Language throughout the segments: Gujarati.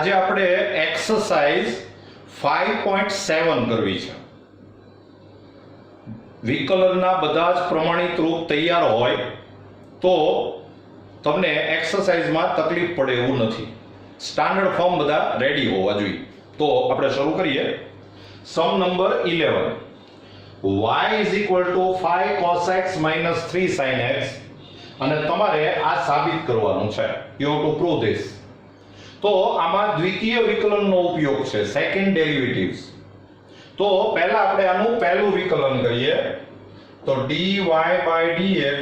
આજે આપણે એક્સરસાઇઝ 5.7 કરવી છે. વિકલનના બધા જ પ્રમાણિત રૂપ તૈયાર હોય તો તમને એક્સરસાઇઝમાં તકલીફ પડે એવું નથી. સ્ટાન્ડર્ડ ફોર્મ બધા રેડી હોવા જોઈએ. તો આપણે શરૂ કરીએ. Sum number 11, y is equal to 5 cos x minus 3 sin x, અને તમારે આ સાબિત કરવાનું છે. you have to prove this. તો આમાં દ્વિતીય વિકલનનો ઉપયોગ છે, સેકન્ડ ડેરિવેટિવ્સ. તો પહેલા આપણે આનું પહેલું વિકલન કરીએ. તો dy by dx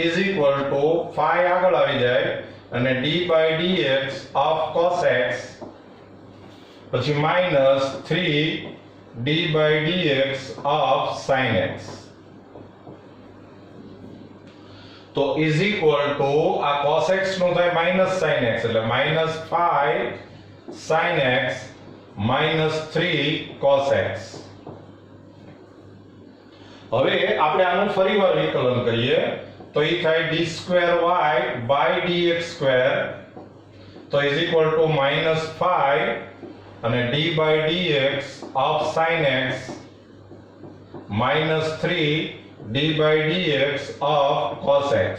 is equal to 5 આગળ આવી જાય અને d by dx of cos x પછી minus 3 d by dx of sin x. તો is equal to આ cos x નું થાય minus sin x, એટલે minus 5 sin x minus 3 cos x. હવે આપણે આનું ફરીવાર વિકલન કરીએ તો એ થાય d square y by dx square, તો is equal to minus 5 અને d by dx of sin x minus 3 d by dx of cos x.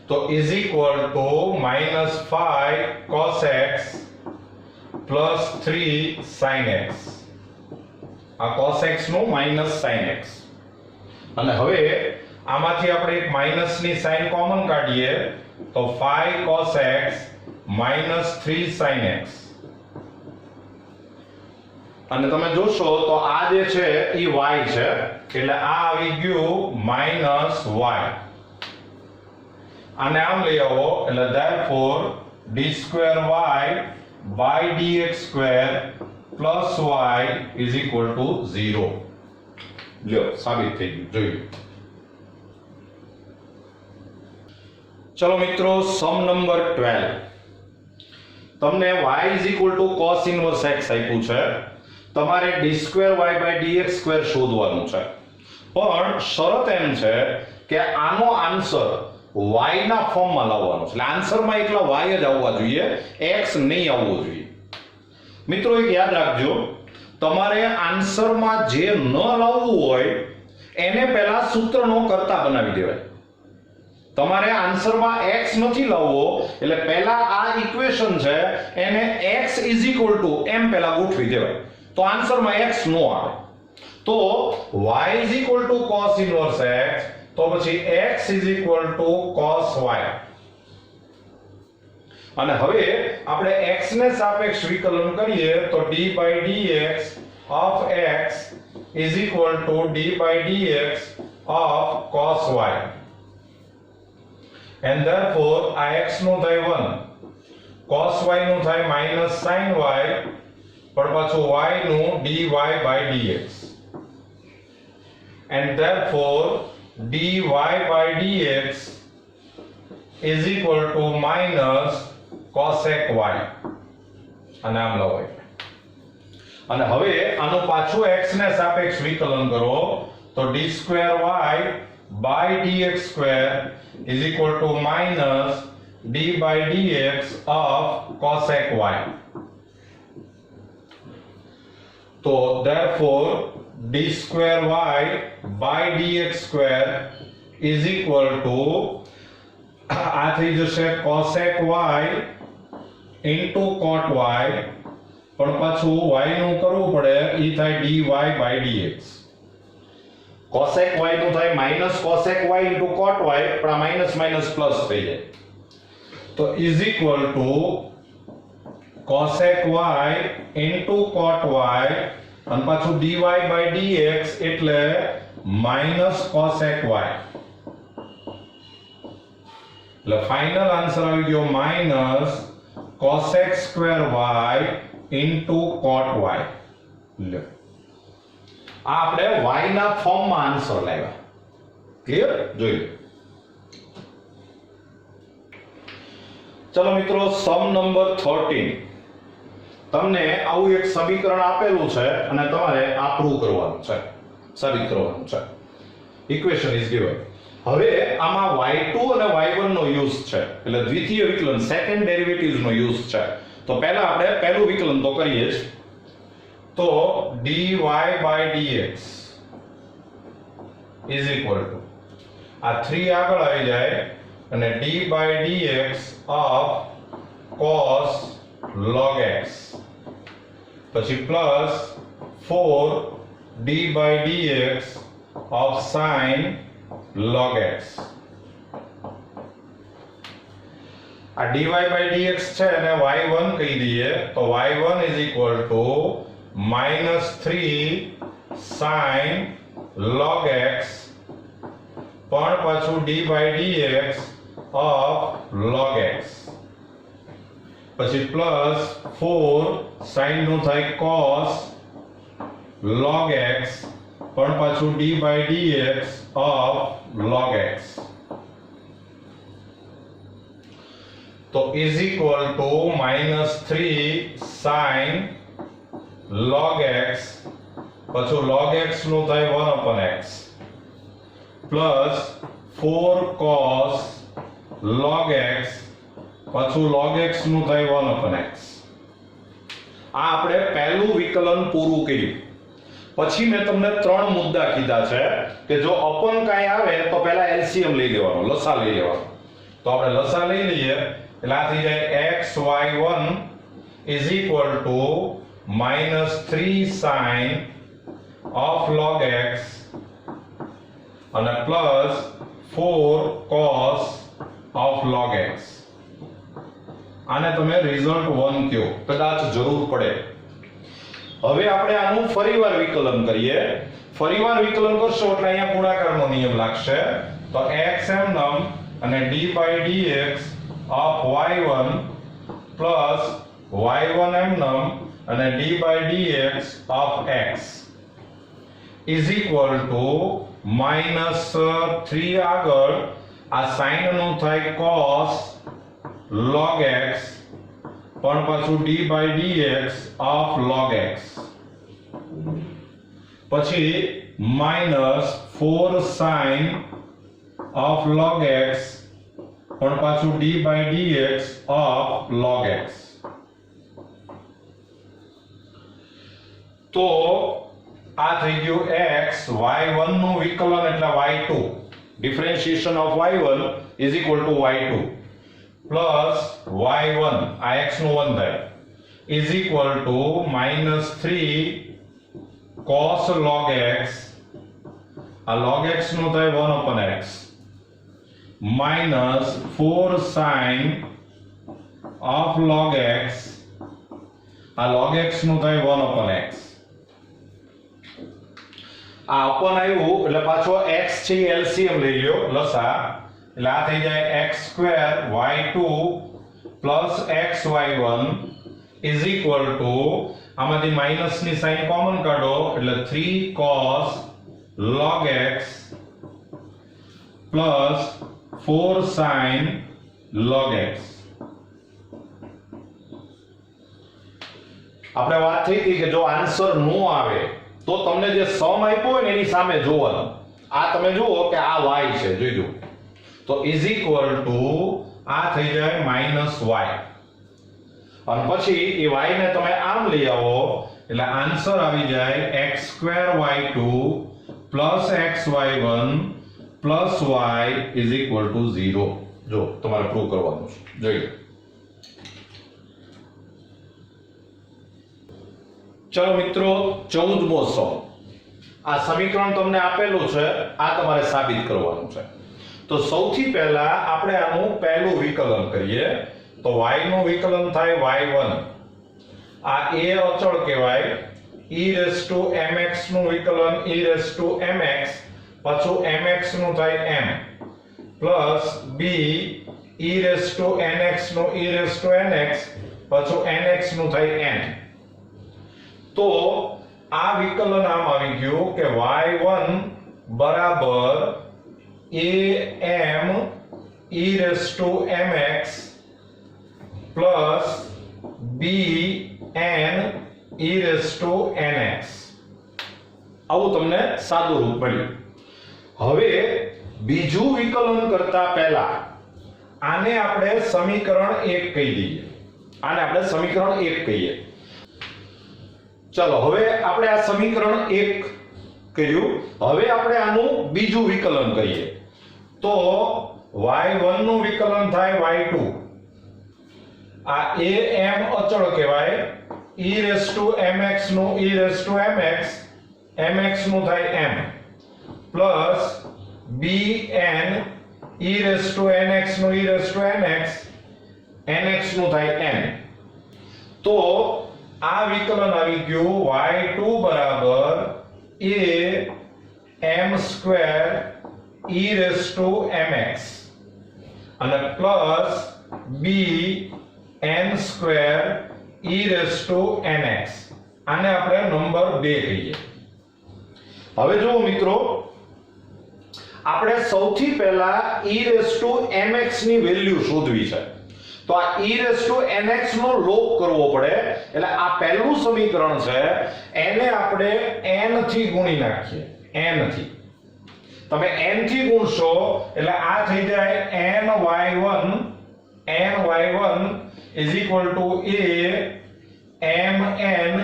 तो is equal to minus 5 cos x plus 3 sin x. આ cos x નું minus sin x. અને હવે આમાંથી આપણે એક માઈનસ ની સાઇન કોમન કાઢીએ તો 5 cos x minus 3 sin x. અને તમે જોશો તો આ જે છે એ y છે, એટલે આ આવી ગયું minus y. આને આમ લઈ આવો એટલે therefore d square y by dx square plus y is equal to 0. લ્યો સાબિત થઈ ગયું, જોયું. ચલો મિત્રો, સમ નંબર 12. તમને y is equal to cos inverse x આપ્યું છે. તમારે d square y by dx square શોધવાનું છે. પણ શરત એમ છે કે આનો આન્સર y ના ફોર્મમાં લાવવાનો છે. એટલે આન્સરમાં એકલા y જ આવવા જોઈએ, x નહીં આવવો જોઈએ. મિત્રો એક યાદ રાખજો, તમારે આન્સરમાં જે ન લાવવું હોય એને પહેલા સૂત્રનો કર્તા બનાવી દેવાય. તમારે આન્સરમાં x નથી લાવવો એટલે પહેલા આ ઇક્વેશન છે એને x is equal to એમ પહેલા ગોઠવી દેવાય, તો આન્સરમાં x નો આવે. તો y is equal to cos inverse x, તો પછી x is equal to cos y. અને હવે આપણે x ને સાપેક્ષ વિકલન કરીએ તો d by dx of x is equal to d by dx of cos y. And therefore આ x નું થાય 1, cos y નું થાય minus sin y, પણ પાછું y નું dy by dx. And therefore dy by dx is equal to minus cosec y. અને આમ લવાય. અને હવે આનું પાછું x ને સાપેક્ષ વિકલન કરો તો d square y by dx square is equal to minus d by dx of cosec y. તો therefore d square y by dx square is equal to આ થઈ જશે cosec y into cot y, પણ પાછું y નું કરવું પડે, ઈ થાય dy by dx. cosec y નું થાય minus cosec y into cot y, પણ આ માઈનસ માઈનસ પ્લસ થઈ જાય. તો is equal to cosec y into cot y, અને પાછું dy by dx એટલે minus cosec y. એટલે ફાઇનલ આન્સર આવી ગયો minus cosec square y into cot y. લે આ આપણે y ના ફોર્મમાં આન્સર લાવ્યા. ક્લિયર? જોઈ લો. ચલો મિત્રો, સમ નંબર 13. તમને આવું એક સમીકરણ આપેલું છે અને તમારે આ પ્રૂવ કરવાનું છે, સાબિત કરવાનું છે. Equation is given. હવે આમાં y2 અને y1 નો યુઝ છે, એટલે દ્વિતીય વિકલન સેકન્ડ ડેરિવેટિવ્સ નો યુઝ છે. તો પહેલા આપણે પહેલું વિકલન તો કરીએ જ. તો dy by dx is equal to આ 3 આગળ આવી જાય અને d by dx of cos log x પછી plus 4 d by dx of sin log x. આ dy by dx છે અને y1 કહી દઈએ તો y1 is equal to -3 sin log x પણ પાછું d by dx of log x પછી પ્લસ 4 sin નું થાય cos log x પણ પાછું d by dx of log x. તો is equal to -3 sin log x પાછું log x નું થાય 1/x plus 4 cos log x પાછું log x નું થાય 1/x. આ આપણે પહેલું વિકલન પૂરું કર્યું. પછી મેં તમને ત્રણ મુદ્દા કીધા છે કે જો અપન કાંઈ આવે તો પહેલા એલસીએમ લઈ લેવાનો, લસા લઈ લેવાનો. તો આપણે લસા લઈ લઈએ એટલે આ થઈ જાય xy1 is equal to -3 sin of log x અને plus 4 cos of log x. આને તમે રિઝલ્ટ 1 કહો, કદાચ જરૂર પડે. હવે આપણે આનું ફરીવાર વિકલન કરીએ. ફરીવાર વિકલન કરશો એટલે અહીંયા ગુણાકારનો નિયમ લાગશે. તો x એમનમ અને d by dx of y1 plus y1 એમનમ અને d by dx of x is equal to -3 આગળ આ sin નું થાય cos log x પણ પાછું d by dx of log x પછી -4 sin of log x પણ પાછું d by dx of log x. તો આ થઈ ગયું x y1 નું વિકલન એટલે y2 differentiation of y1 is equal to y2 plus y1 આ x નું 1 થાય is equal to -3 cos log x આ log x નું થાય 1/x -4 sin of log x આ log x નું થાય 1/x. આ અપન આવ્યું એટલે પાછો x છે એલસીએમ લઈ લ્યો લસા એટલે આ થઈ જાય x2 y2 plus xy1 is equal to આમાંથી માઈનસ ની સાઈન કોમન કાઢો એટલે 3 cos log x plus 4 sin log x. આપણે વાત થઈ હતી કે જો આન્સર નો આવે તો તમને જે સમ આપ્યો હોય ને એની સામે જોવાનું. આ તમે જુઓ કે આ y છે, જોઈજો. તો is equal to આ થઈ જાય -y અને પછી એ y ને તમે આમ લઈ આવો એટલે આન્સર આવી જાય x2y2 plus xy1 plus y is equal to 0. જો તમારે પ્રૂવ કરવાનું છે, જોઈ લો. ચલો મિત્રો, 14મો સમ. આ સમીકરણ તમને આપેલું છે, આ તમારે સાબિત કરવાનું છે. તો સૌથી પહેલા આપણે આનું પહેલું વિકલન કરીએ. તો y નું વિકલન થાય y1. આ a અચળ કહેવાય. e⁻mx નું વિકલન e⁻mx પાછું mx નું થાય m પ્લસ b e⁻nx નું e⁻nx પાછું nx નું થાય n. તો આ વિકલન આમ આવી ગયું કે y1 બરાબર am e⁻mx plus bn e⁻nx. આવું તમને સાદું રૂપ મળ્યું. હવે બીજું વિકલન કરતા પહેલા આને આપણે સમીકરણ 1 કહી દઈએ. આને આપણે સમીકરણ 1 કહીએ. ચલો હવે આપણે આ સમીકરણ 1 કર્યું. હવે આપણે આનું બીજું વિકલન કરીએ. તો y1 નું વિકલન થાય y2. આ am અચળ કહેવાય. e⁻mx નું e⁻mx, mx નું થાય m પ્લસ bn e⁻nx નું e⁻nx, nx નું થાય n. તો આ વિકલન આવી ગયું y2 બરાબર a m² e⁻mx અને પ્લસ b n² e⁻nx. આને આપણે નંબર 2 કહીએ. હવે જુઓ મિત્રો, આપણે સૌથી પહેલા e⁻mx ની વેલ્યુ શોધવી છે. તો આ e⁻nx નો લોપ કરવો પડે. એટલે આ પહેલું સમીકરણ છે એને આપણે n થી ગુણી નાખીએ. n થી તમે n થી ગુણશો એટલે આ થઈ જાય ny1 is equal to a mn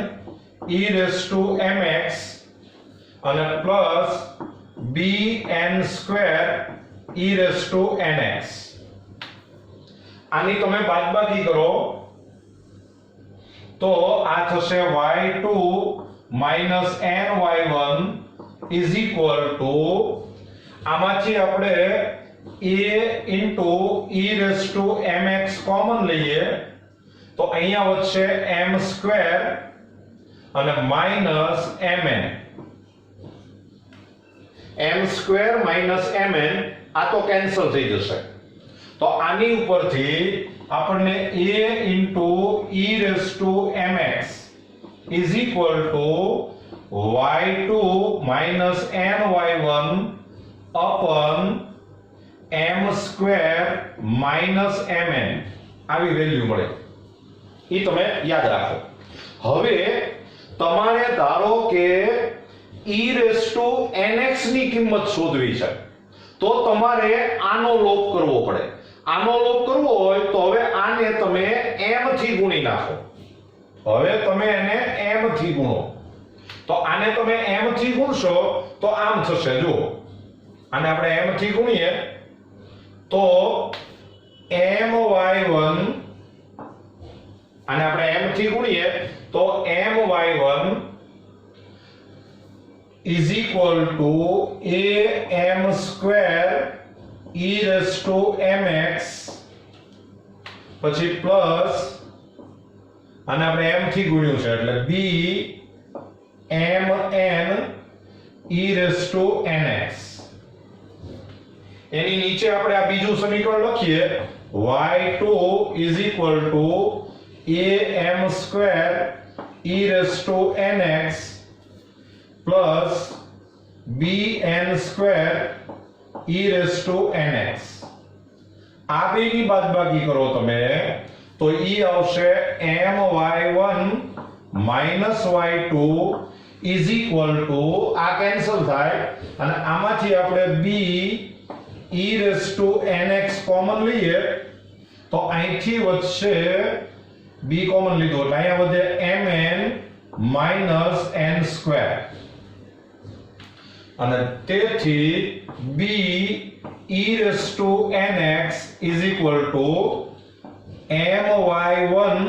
e⁻mx અને પ્લસ bn² e⁻nx. આની તમે બાદબાકી કરો તો આ થશે y2 ny1 is equal to, આમાંથી આપણે a e⁻mx કોમન લઈએ તો અહીંયા વધશે m² અને minus mn. m² minus mn આ તો કેન્સલ થઈ જશે. તો આની ઉપરથી આપણને a e⁻mx is equal to y2 minus ny1 upon m² minus mn આવી વેલ્યુ મળે. એ તમે યાદ રાખો. હવે તમારે ધારો કે e⁻nx ની કિંમત શોધવી છે તો તમારે આનો લોપ કરવો પડે. આનો લોપ કરવો હોય તો હવે આને તમે m થી ગુણી નાખો. હવે તમે એને m થી ગુણો તો આને તમે m થી ગુણશો તો આમ થશે. જો આને આપણે m થી ગુણીએ તો my1, આને આપણે m થી ગુણીએ તો my1 is equal to a m² e⁻mx પછી પ્લસ આને આપણે m થી ગુણ્યું છે એટલે b mn e⁻nx. એની નીચે આપણે આ બીજું સમીકરણ લખીએ y2 is equal to a m² e⁻nx plus bn² e⁻nx. આ બેની બાદબાકી કરો તમે તો ઈ આવશે my1 minus y2 is equal to, આ કેન્સલ થાય અને આમાંથી આપણે b e⁻nx કોમન લઈએ તો અહીંથી વધશે b કોમન લીધો એટલે અહીંયા વધે mn minus n². અને તેથી b e⁻nx is equal to my1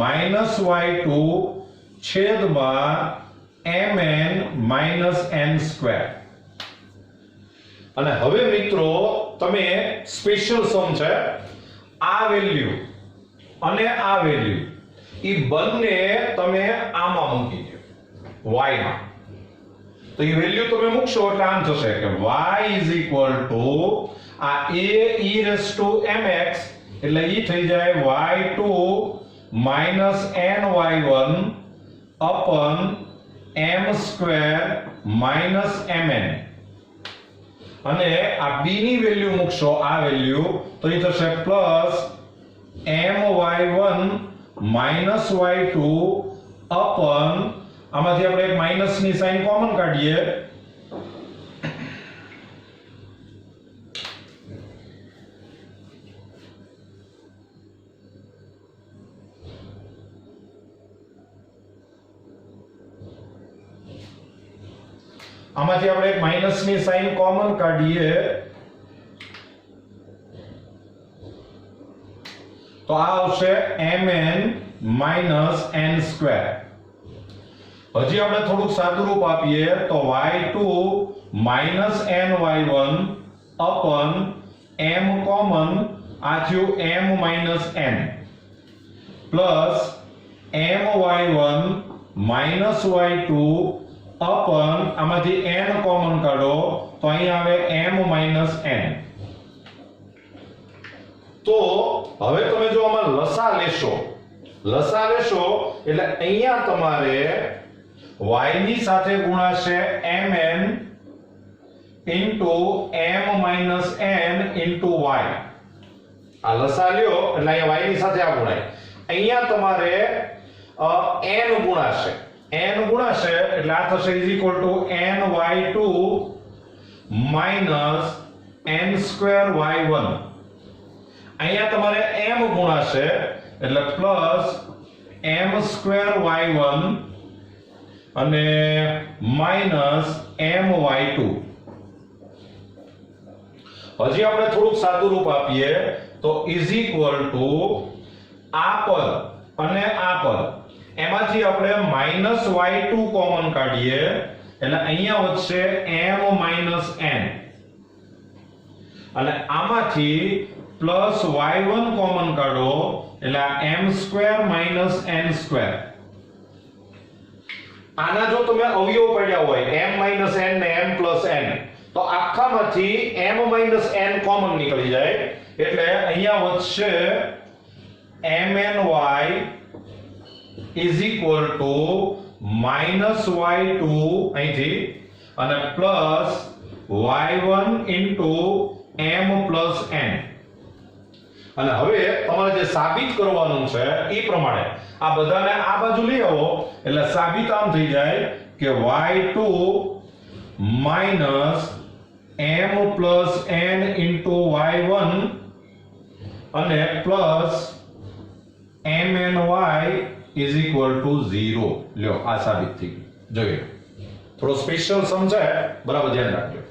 minus y2 છેદમાં mn minus n². અને હવે મિત્રો તમે સ્પેશિયલ સમ છે આ વેલ્યુ અને આ વેલ્યુ ઈ બંને તમે આમાં મૂકી દો y માં. તો એ વેલ્યુ તમે મૂકશો એટલે આમ થશે કે y is equal to આ a e⁻mx એટલે ઈ થઈ જાય y2 minus ny1 upon m² minus mn. અને આ b ની વેલ્યુ મૂકશો આ વેલ્યુ તો ઈ થશે plus my1 minus y2 upon, આમાંથી આપણે એક માઈનસ ની સાઈન કોમન કાઢીએ આમાંથી આપણે એક માઈનસ ની સાઈન કોમન કાઢીએ તો આ આવશે mn માઈનસ n સ્ક્વેર. હજી આપણે થોડુંક સાદુરૂપ આપીએ તો y2 minus ny1 અપન m common આ થયું m minus n plus my1 minus y2 અપન આમાંથી n કોમન કાઢો તો અહીં આવે m માઈનસ n. તો હવે તમે જો આમાં લસા લેશો એટલે અહીંયા તમારે y ની સાથે ગુણાશે mn into m minus n into y. આ લસા લ્યો એટલે અહીંયા y ની સાથે આ ગુણાય. અહીંયા તમારે n ગુણાશે એટલે આ થશે is equal to ny2 minus n square y1. અહીંયા તમારે m ગુણાશે એટલે પ્લસ m square y1 અને માઈનસ my2. હજી આપણે થોડુંક સાદું રૂપ આપીએ તો is equal to આ પદ અને આ પદ એમાંથી આપણે માઈનસ y2 કોમન કાઢીએ એટલે અહીંયા વધશે m માઈનસ n અને આમાંથી પ્લસ y1 કોમન કાઢો એટલે m square minus n square. આના જો તમે અવયવ પડ્યા હોય m માઈનસ n ને m પ્લસ n તો આખામાંથી m માઈનસ n કોમન નીકળી જાય એટલે અહીંયા વધશે mny is equal to minus y2 અહીંથી અને plus y1 into m plus n. અને હવે તમારે જે સાબિત કરવાનું છે એ પ્રમાણે આ બધાને આ બાજુ લઈ આવો એટલે સાબિત આમ થઈ જાય કે y2 minus m plus n into y1 અને plus mny is equal to 0. લ્યો આ સાબિત થઈ ગયું. જોઈએ થોડો સ્પેશિયલ સમજાય બરાબર ધ્યાન રાખજો.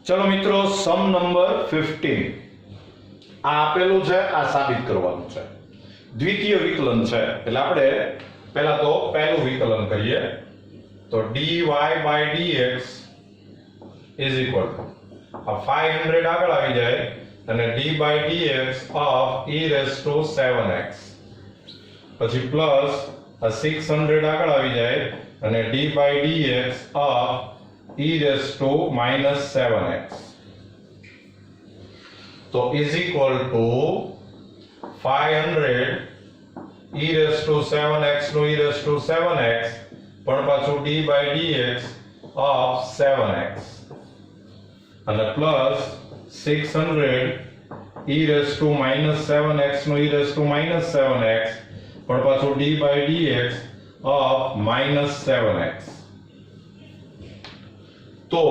ચલો મિત્રો સમ નંબર 15 આ આપેલું છે આ સાબિત કરવાનું છે. દ્વિતીય વિકલન છે એટલે આપણે પહેલા તો પહેલું વિકલન કરીએ તો dy by dx is equal to આ 500 આગળ આવી જાય અને d by dx of e raised to 7x પછી પ્લસ આ 600 આગળ આવી જાય અને d by dx of e raised to minus 7x તો is equal to 500 e raised to 7x નું e raised to 7x પણ પાછું d by dx of 7x અને plus 600 e raised to minus 7x નું e raised to minus 7x પણ પાછું d by dx of minus 7x. તો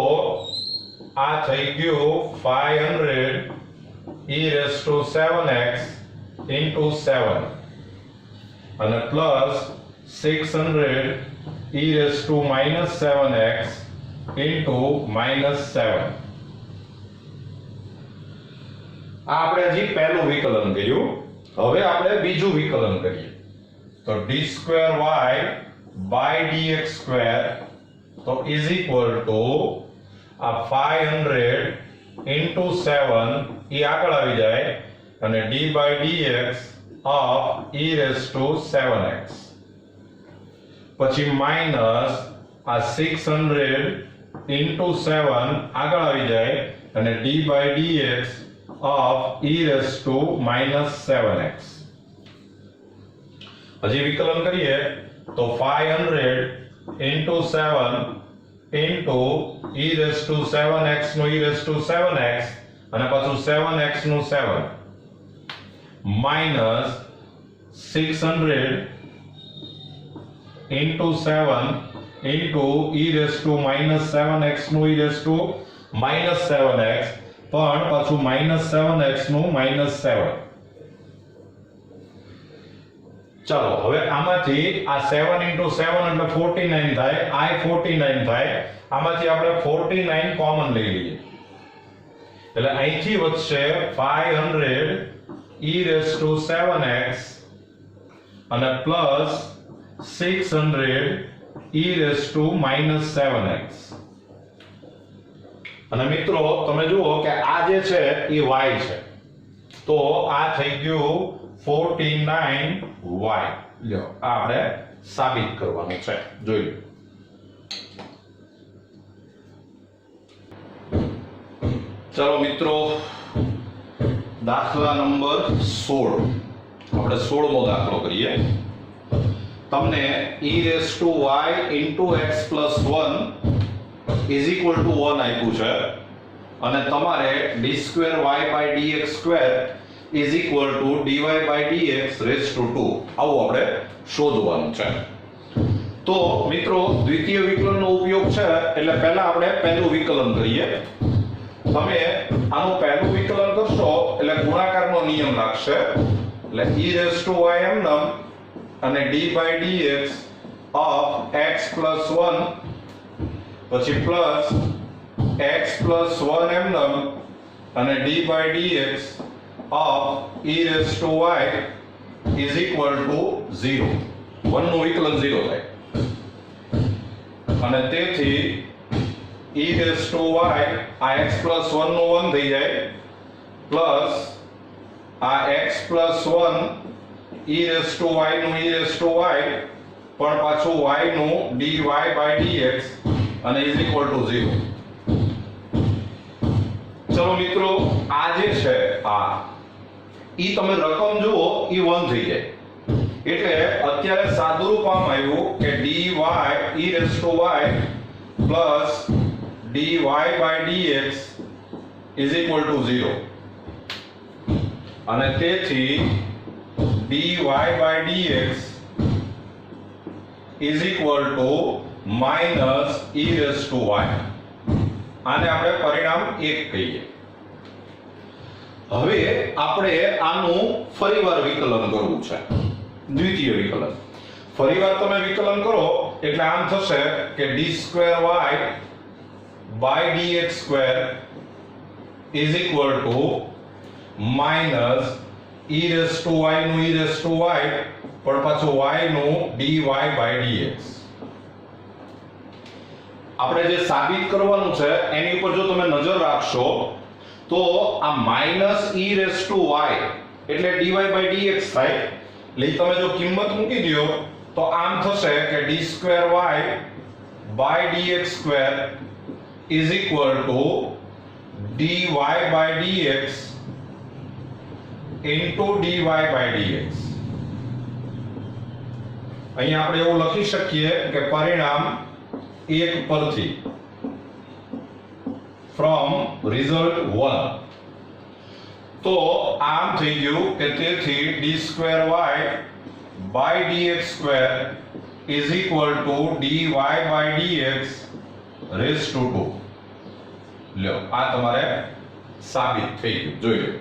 આ થઈ ગયું 500 e raised to 7x into 7 અને plus 600 e raised to minus 7x into minus 7. આ આપણે હજી પહેલું વિકલન કર્યું. હવે આપણે બીજું વિકલન કરીએ તો d2y by dx square તો is equal to આ 500 into 7 એ આગળ આવી જાય અને d by dx of e raised to 7x પછી માઈનસ આ 600 into 7 આગળ આવી જાય અને d by dx of e raised to minus 7x. હજી વિકલન કરીએ તો 500 into 7 into e raised to 7x નું e raised to 7x અને પાછું 7x નું 7 minus 600 into 7 into e raised to minus 7x નું e raised to minus 7x પણ પાછું minus 7x નું minus 7. ચલો હવે આમાંથી આ 7 * 7 એટલે 49 થાય, I 49 થાય. આમાંથી આપણે 49 કોમન લઈ લઈએ એટલે અહીંથી વધશે 500 e⁻⁷ અને પ્લસ 600 e⁻⁻⁷x. અને મિત્રો તમે જુઓ કે આ જે છે એ y છે, તો આ થઈ ગયું 49y. લ્યો આ આપણે સાબિત કરવાનું છે, જોઈ લો. ચલો મિત્રો, દાખલા નંબર 16 આપણે 16મો દાખલો કરીએ. તમને e⁻y * x + 1 = 1 આપ્યું છે અને તમારે d²y/dx² = dy/dx⁻², આવું આપણે શોધવાનું છે. તો મિત્રો દ્વિતીય વિકલનનો ઉપયોગ છે એટલે પહેલા આપણે પહેલું વિકલન કરીએ. તમે આનું પહેલું વિકલન કરશો એટલે ગુણાકારનો નિયમ લાગશે એટલે e⁻y એમનેમ અને d/dx of x + 1 પછી પ્લસ x + 1 એમનેમ અને d/dx of e⁻y = 0. 1 નું વિકલન 0 થાય અને તેથી e⁻y આ x + 1 નું 1 થઈ જાય પ્લસ આ x + 1 e⁻y નું e⁻y પણ પાછું y નું dy/dx અને = 0. ચલો મિત્રો, આ જે છે આ ઈ તમે રકમ જુઓ ઈ 1 થઈ જાય એટલે અત્યારે સાદુરૂપ આમ આવ્યું કે dy e⁻y પ્લસ dy/dx = 0 અને તેથી dy/dx = -e⁻y. આને આપણે પરિણામ 1 કહીએ. હવે આપણે આનું ફરીવાર વિકલન કરવું છે, દ્વિતીય વિકલન. ફરીવાર તમે વિકલન કરો એટલે આમ થશે કે d²y/dx² = -e⁻y નું e⁻y પણ પાછું y નું dy/dx. આપણે જે સાબિત કરવાનું છે એની ઉપર જો તમે નજર રાખશો તો આ -e⁻y એટલે dy/dx થાય એટલે તમે જો કિંમત મૂકી દો તો આમ થશે કે d²y/dx² dy/dx dy/dx. અહીંયા આપણે એવું લખી શકીએ કે પરિણામ 1 પરથી from result 1. તો આમ થઈ ગયું કે તેથી d²y/dx² dy/dx⁻². લ્યો આ તમારે સાબિત થઈ ગયું, જોઈ લો.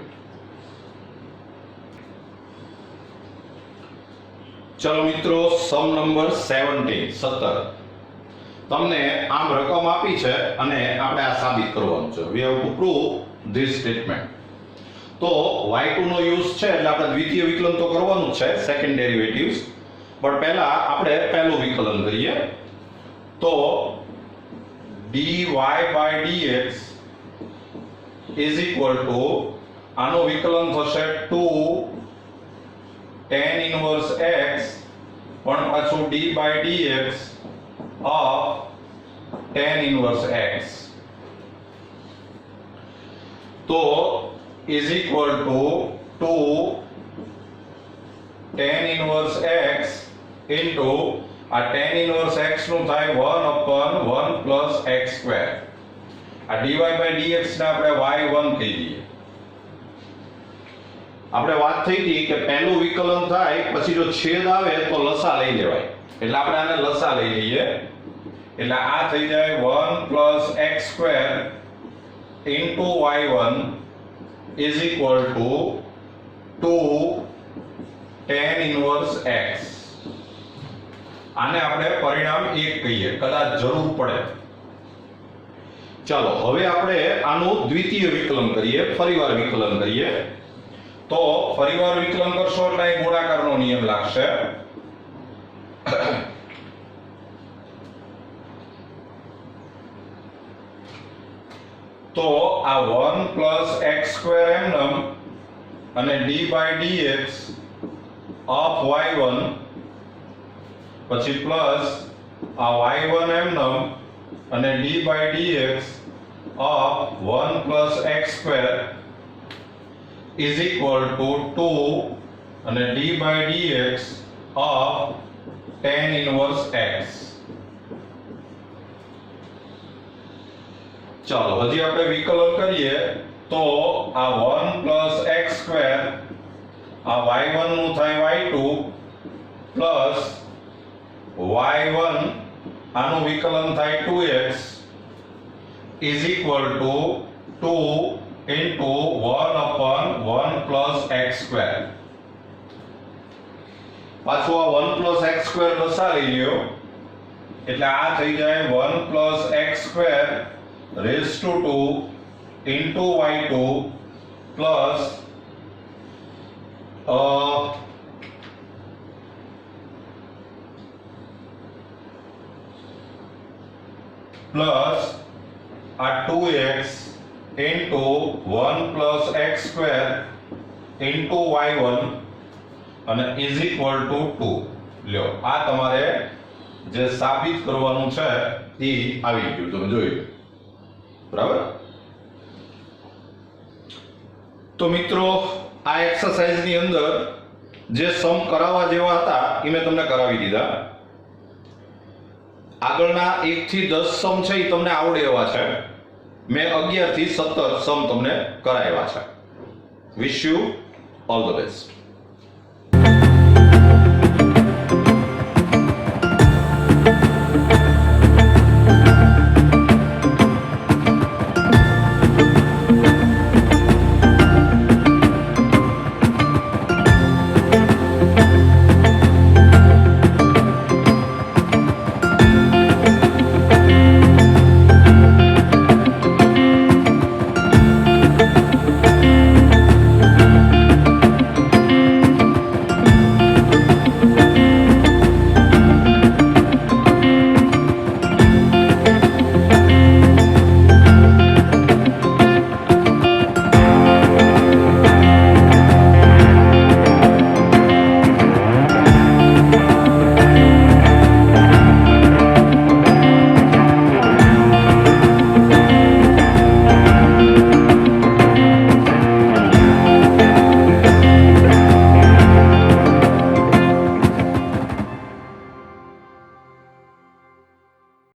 ચલો મિત્રો, સમ નંબર 17 તમને આમ રકમ આપી છે અને આપણે આ સાબિત કરવાનું છે. we have to prove this statement. તો y2 નો યુઝ છે એટલે આપણે દ્વિતીય વિકલન તો કરવાનું છે, સેકન્ડ ડેરિવેટિવ્સ. પણ પહેલા આપણે પહેલું વિકલન કરીએ. તો dy/dx આનું વિકલન થશે 2 tan inverse x પણ પાછું d/dx of tan inverse x. તો = 2 tan inverse x into આ tan inverse x નું થાય 1/1 + x². આ dy/dx ને આપણે y1 કહી દઈએ. આપણે વાત થઈ હતી કે પહેલું વિકલન થાય પછી જો છેદ આવે તો લસા લઈ લેવાય એટલે આપણે આને લસા લઈ લઈએ એટલે આ થઈ જાય 1 + x² into y1 = 2 tan inverse x. આને આપણે પરિણામ 1 કહીએ, કદાચ જરૂર પડે. ચાલો હવે આપણે આનું દ્વિતીય વિકલન કરીએ, ફરીવાર વિકલન કરીએ. તો ફરીવાર વિકલન કરશો એટલે અહીં ગુણાકારનો નિયમ લાગશે. તો આ 1 પ્લસ x² એમનેમ અને d by dx of y1 પછી પ્લસ આ y1 એમનેમ અને d by dx of 1 plus x² is equal to 2 અને d by dx of tan inverse x. ચાલો હજી આપણે વિકલન કરીએ તો આ 1 પ્લસ x² આ y1 નું થાય y2 પ્લસ y1 આનું વિકલન થાય 2x is equal to 2 into 1 upon 1 plus x². પાછું આ 1 plus x² લસાવી લ્યો એટલે આ થઈ જાય 1 plus x² raised to 2 into y2 plus આ 2x into 1 plus x² into y1 અને is equal to 2. લ્યો આ તમારે જે સાબિત કરવાનું છે એ આવી ગયું, તમે જોઈ બરાબર. તો મિત્રો આ એક્સરસાઇઝ ની અંદર જે સમ કરાવવા જેવા હતા એ મેં તમને કરાવી દીધા. આગળના 1 થી 10 સમ છે એ તમને આવડે એવા છે. મેં 11 થી 17 સમ તમને કરાવ્યા છે. Wish you all the best.